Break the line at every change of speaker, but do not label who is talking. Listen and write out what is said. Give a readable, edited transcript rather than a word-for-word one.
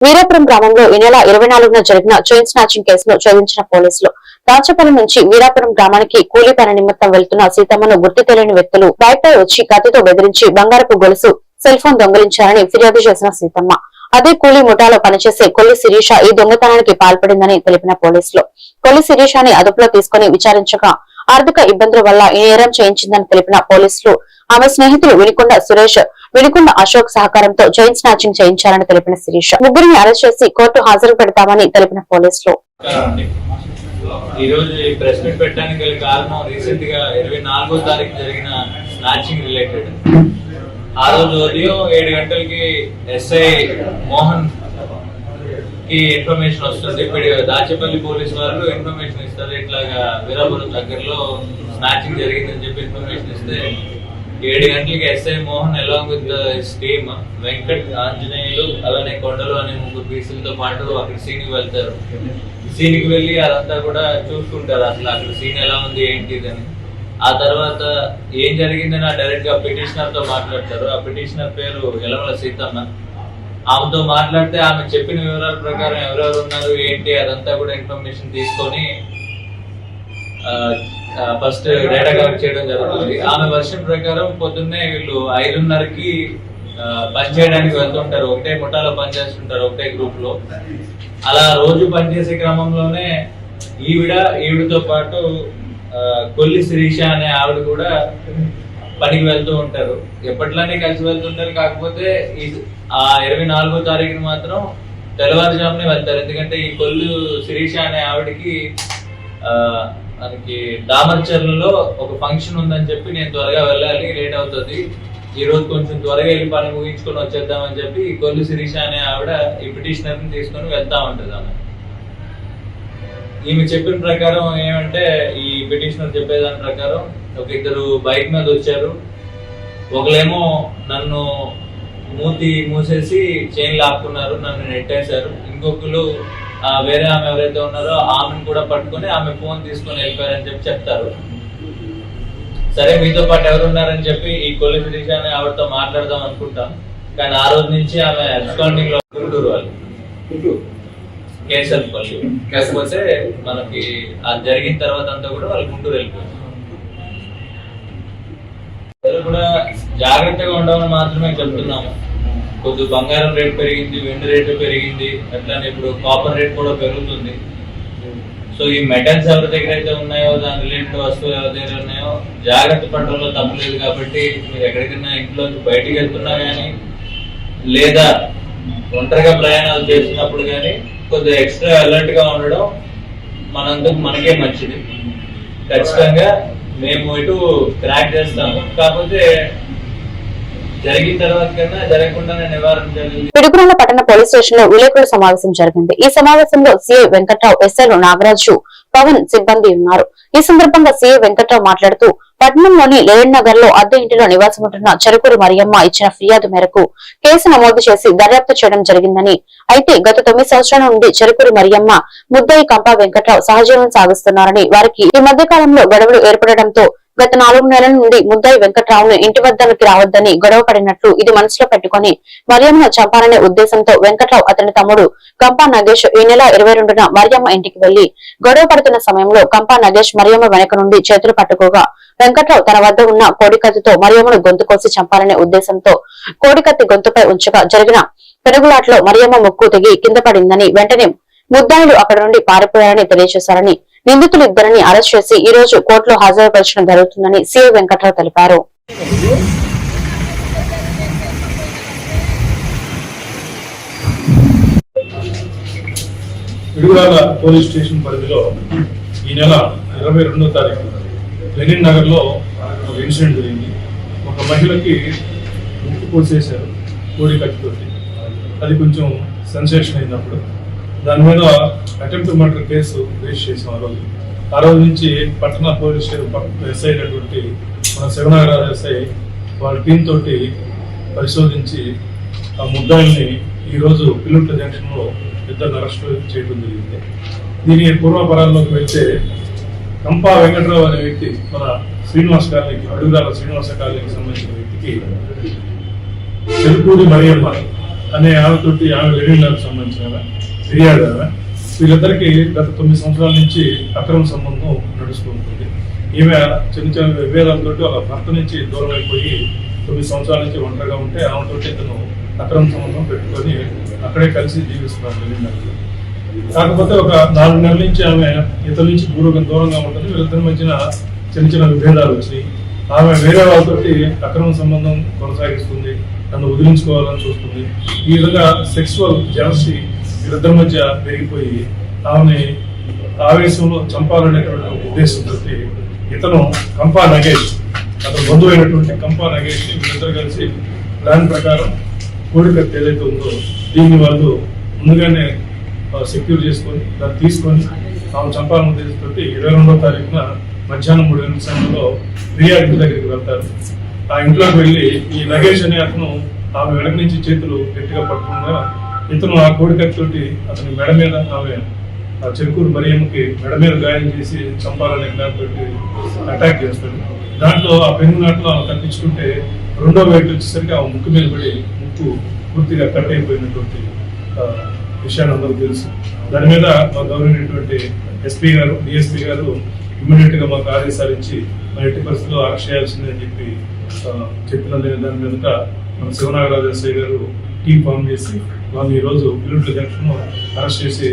వీరాపురం గ్రామంలో ఈ నెల 24న జరిగిన చైన్ స్నాచింగ్ కేసును ఛేదించిన పోలీసులు దాచపల్లి నుంచి వీరాపురం గ్రామానికి కూలీ పని నిమిత్తం వెళ్తున్న సీతమ్మను గుర్తు తెలియని వ్యక్తులు బైక్పై వచ్చి కత్తితో బెదిరించి బంగారపు గొలుసు సెల్ ఫోన్ దొంగిలించారని ఫిర్యాదు చేసిన సీతమ్మ అదే కూలీ ముఠాలో పనిచేసే కొల్లి శిరీష ఈ దొంగతనానికి పాల్పడిందని తెలిపిన పోలీసులు కొల్లి శిరీషని అదుపులో తీసుకుని విచారించగా ఆర్థిక ఇబ్బందుల వల్ల ఈ నేరం చేయించిందని తెలిపిన పోలీసులు ఆమె స్నేహితులు వినికొండ సురేష్ వినికొండ అశోక్ సహకారంతో చైన్ స్నాచింగ్ చేయించారని తెలిపిన శిరీష ముగ్గురిని అరెస్ట్ చేసి కోర్టు హాజరు పెడతామని తెలిపిన పోలీసులు
ఈ రోజు ప్రెస్ మీట్ పెట్టడానికి గల కారణం రీసెంట్ గా 24వ తారీఖు జరిగిన స్నాచింగ్ రిలేటెడ్. ఆ రోజు ఉదయం 7 గంటలకి ఎస్ఐ మోహన్ కి ఇన్ఫర్మేషన్ వస్తుంది. ఇప్పుడు దాచేపల్లి పోలీసు వాళ్ళు ఇన్ఫర్మేషన్ ఇస్తారు, ఇట్లాగా వీరాపురం దగ్గరలో స్నాచింగ్ జరిగిందని చెప్పి ఇన్ఫర్మేషన్ ఇస్తే 7 గంటలకి SI Mohan along with his team Venkat, Anjaneyulu, అలానే కొండలు అనే 3 పీసులతో పాటు అక్కడ సీన్ కి వెళ్తారు. సీన్ కి వెళ్ళి అదంతా కూడా చూసుకుంటారు, అసలు అక్కడ సీన్ ఎలా ఉంది ఏంటి అని. ఆ తర్వాత ఏం జరిగిందని డైరెక్ట్ గా పిటిషనర్ తో మాట్లాడతారు. ఆ పిటిషనర్ పేరు యలమల సీతమ్మ. ఆమెతో మాట్లాడితే ఆమె చెప్పిన వివరాల ప్రకారం ఎవరెవరు ఉన్నారు ఏంటి అదంతా కూడా ఇన్ఫర్మేషన్ తీసుకొని ఫస్ట్ డేటా కలెక్ట్ చేయడం జరుగుతుంది. ఆమె వర్షన్ ప్రకారం పొద్దున్నే వీళ్ళు 5:30కి పని చేయడానికి వెళ్తుంటారు, ఒకటే ముఠాలో పనిచేస్తుంటారు, ఒకటే గ్రూప్ లో. అలా రోజు పనిచేసే క్రమంలోనే ఈవిడతో పాటు కొల్లి శిరీష అనే ఆవిడ కూడా పనికి వెళ్తూ ఉంటారు. ఎప్పట్లానే కలిసి వెళ్తుంటారు. కాకపోతే ఆ 24వ తారీఖున మాత్రం తెల్లవారుజామునే వెళ్తారు. ఎందుకంటే ఈ కొల్లు శిరీష అనే ఆవిడకి మనకి దామర్చర్లలో ఒక ఫంక్షన్ ఉందని చెప్పి నేను త్వరగా వెళ్ళాలి, లేట్ అవుతుంది, ఈ రోజు కొంచెం త్వరగా వెళ్ళి పని ముగించుకొని వచ్చేద్దామని చెప్పి ఈ కొల్లు శిరీష అనే ఆవిడ ఈ పిటిషనర్ ని తీసుకొని వెళ్తా ఉంటది. ఈమె చెప్పిన ప్రకారం ఏమంటే, ఈ పిటిషనర్ చెప్పేదాని ప్రకారం ఒక 2 బైక్ మీద వచ్చారు. ఒకలేమో నన్ను మూసేసి చైన్ లాక్కున్నారు, నన్ను నెట్టేశారు. ఇంకొకరు వేరే ఆమె ఎవరైతే ఉన్నారో ఆమెను కూడా పట్టుకొని ఆమె ఫోన్ తీసుకొని వెళ్ళిపోయారని చెప్పి చెప్తారు. సరే మీతో పాటు ఎవరున్నారని చెప్పి ఈ కొల్లి శిరీష అనే ఆవిడతో మాట్లాడదాం అనుకుంటాం. కానీ ఆ రోజు నుంచి ఆమె అబ్స్కాండింగ్ లో గుంటూరు వాళ్ళు కేసర్పల్లి, కాకపోతే మనకి అది జరిగిన తర్వాత అంతా కూడా వాళ్ళు గుంటూరు వెళ్ళిపోయారు. కూడా జాగ్రత్తగా ఉండమని మాత్రమే చెప్తున్నాము. కొద్ది బంగారం రేట్ పెరిగింది, వెండి రేటు పెరిగింది, అట్లానే ఇప్పుడు కాపర్ రేట్ కూడా పెరుగుతుంది. సో ఈ మెటల్స్ ఎవరి దగ్గర అయితే ఉన్నాయో, దాని రిలేటెడ్ వస్తువులు ఎవరి దగ్గర ఉన్నాయో జాగ్రత్త పడడంలో తప్పలేదు. కాబట్టి మీరు ఎక్కడికైనా ఇంట్లో బయటికి వెళ్తున్నా కానీ లేదా ఒంటరిగా ప్రయాణాలు చేస్తున్నప్పుడు కానీ కొద్దిగా ఎక్స్ట్రా అలర్ట్ గా ఉండడం మనందుకు మనకే మంచిది. ఖచ్చితంగా మేము ఇటు క్రాక్ చేస్తాము. కాకపోతే జరిగిన తర్వాత కన్నా జరగకుండానే నివారణ జరిగింది.
పిడుగురాళ్ల పట్టణ పోలీస్ స్టేషన్ లో విలేకరుల సమావేశం జరిగింది. ఈ సమావేశంలో సిఐ వెంకట్రావు, ఎస్ఐలు నాగరాజు, పవన్ సిబ్బంది ఉన్నారు. ఈ సందర్భంగా సిఐ వెంకట్రావు మాట్లాడుతూ పట్టణంలోని లేడన్ నగర్ లో అద్దె ఇంటిలో నివాసముంటున్న చెరుకూరి మరియమ్మ ఇచ్చిన ఫిర్యాదు మేరకు కేసు నమోదు చేసి దర్యాప్తు చేయడం జరిగిందని, అయితే గత 9 సంవత్సరాల నుండి చెరుకూరి మరియమ్మ, ముద్దాయి కంపా వెంకట్రావు సహజీవనం సాగిస్తున్నారని, వారికి ఈ మధ్య కాలంలో గొడవలు ఏర్పడడంతో గత 4 నెలల నుండి ముద్దాయి వెంకట్రావును ఇంటి వద్దకి రావద్దని గొడవ పడినట్లు ఇది మనసులో పెట్టుకుని మరియమ్మను చంపాలనే ఉద్దేశంతో వెంకట్రావు అతని తమ్ముడు కంపా నగేష్ ఈ నెల 22న మరియమ్మ ఇంటికి వెళ్లి గొడవ పడుతున్న సమయంలో కంపా నగేష్ మరియమ్మ వెనక నుండి చేతులు పట్టుకోగా వెంకట్రావు తన వద్ద ఉన్న కోడికత్తితో మరియమ్మను గొంతు కోసి చంపాలనే ఉద్దేశంతో కోడికత్తి గొంతుపై ఉంచగా జరిగిన పెనుగులాట్లో మరియమ్మ ముక్కు తెగి కింద పడిందని, వెంటనే ముద్దాయిలు అక్కడి నుండి పారిపోయారని తెలియజేశారని, నిందితులు ఇద్దరిని అరెస్ట్ చేసి ఈ రోజు కోర్టులో హాజరుపరచడం జరుగుతుందని సిఐ వెంకట్రావు తెలిపారు.
పిడుగురాళ్ల పోలీస్ స్టేషన్ పరిధిలో ఈ నెల 22వ తారీఖు లెనిన్ నగర్ లో ఒక ఇన్సిడెంట్ జరిగింది. ఒక మహిళకి ముక్కు కోసేశారు కోడి కత్తితోటి. అది కొంచెం సెన్సేషన్ అయినప్పుడు దాని మీద అటెంప్ట్ మర్డర్ కేసు రిజిస్టర్ చేసాం. ఆ రోజు నుంచి పట్టణ పోలీస్ ఎస్ఐ అయినటువంటి మన శివనాగరాజు ఎస్ఐ వాళ్ళ టీం తోటి పరిశోధించి ఆ ముద్దాయిల్ని ఈరోజు పిల్లుట్ల జంక్షన్ లో 2 అరెస్ట్ చేయడం జరిగింది. దీని పూర్వపరాల్లోకి వెళ్తే కంపా వెంకట్రావు అనే వ్యక్తి మన శ్రీనివాస్ కాలనీకి, అడుగురాల శ్రీనివాస కాలనీకి సంబంధించిన వ్యక్తికి చెరుకూరి మరియమ్మ అనే ఆమెతోటి ఆమె లెనిన్లకు సంబంధించిన ఆమె, ఫిర్యాదు ఆమె. వీళ్ళిద్దరికి గత 9 సంవత్సరాల నుంచి అక్రమ సంబంధం నడుస్తూ ఉంటుంది. ఈమె చిన్న చిన్న విభేదాలతో వాళ్ళ భర్త నుంచి దూరం అయిపోయి 9 సంవత్సరాల నుంచి ఒంటరిగా ఉంటే ఆమెతోటి ఇతను అక్రమ సంబంధం పెట్టుకొని అక్కడే కలిసి జీవిస్తున్నారు లెనిన్లకు. కాకపోతే ఒక 4 నెలల నుంచి ఆమె ఇతని నుంచి దూరంగా ఉంటుంది. వీళ్ళిద్దరి మధ్యన చిన్న చిన్న విభేదాలు వచ్చినాయి. ఆమె వేరే వాళ్ళతోటి అక్రమ సంబంధం కొనసాగిస్తుంది, నన్ను వదిలించుకోవాలని చూస్తుంది. ఈ విధంగా సెక్సువల్ జెలసీ వీళ్ళిద్దరి మధ్య పెరిగిపోయి ఆమెని ఆవేశంలో చంపాలనేటువంటి ఉద్దేశంతో ఇతను కంపా నగేష్, అతను బంధువు అయినటువంటి కంపా నగేష్ ని వీళ్ళిద్దరు కలిసి ప్లాన్ ప్రకారం కోడికత్తి ఏదైతే ఉందో దీన్ని వాళ్ళు ముందుగానే సెక్యూర్ చేసుకొని దాన్ని తీసుకొని ఆమె చంపాలని ఉద్దేశంతో 22వ తారీఖున మధ్యాహ్నం 3 గంటల సమయంలో ప్రియా ఇంటి దగ్గరికి వెళ్తారు. ఆ ఇంట్లోకి వెళ్ళి ఈ నగేష్ అనే అతను ఆమె వెనక నుంచి చేతులు గట్టిగా పట్టుకుండా ఇతను ఆ కోడికత్తితోటి అతని మెడ మీద ఆమె ఆ చెరుకూరు మరియమ్మకి మెడ మీద గాయం చేసి చంపాలనే ప్లాన్ తోటి అటాక్ చేస్తాడు. దాంట్లో ఆ పెన్ను నాట్లో ఆమె తప్పించుకుంటే 2వ వైపు వచ్చేసరికి ఆ ముక్కు మీద పడి ముక్కు పూర్తిగా కట్ అయిపోయినటువంటి విషయాన్ని అందరూ తెలుసు. దాని మీద మా గౌరవమైనటువంటి ఎస్పీ గారు, డిఎస్పీ గారు ఇమ్మీడియట్ గా మాకు ఆదేశాలు ఇచ్చి మన ఎట్టి పరిస్థితుల్లో అరెస్ట్ చేయాల్సిందని చెప్పిన దాని మీదట మన శివనాగరాజు ఎస్ఐ గారు టీం ఫామ్ చేసి వాళ్ళు ఈ రోజు పిలుట్ల జంక్షన్ అరెస్ట్ చేసి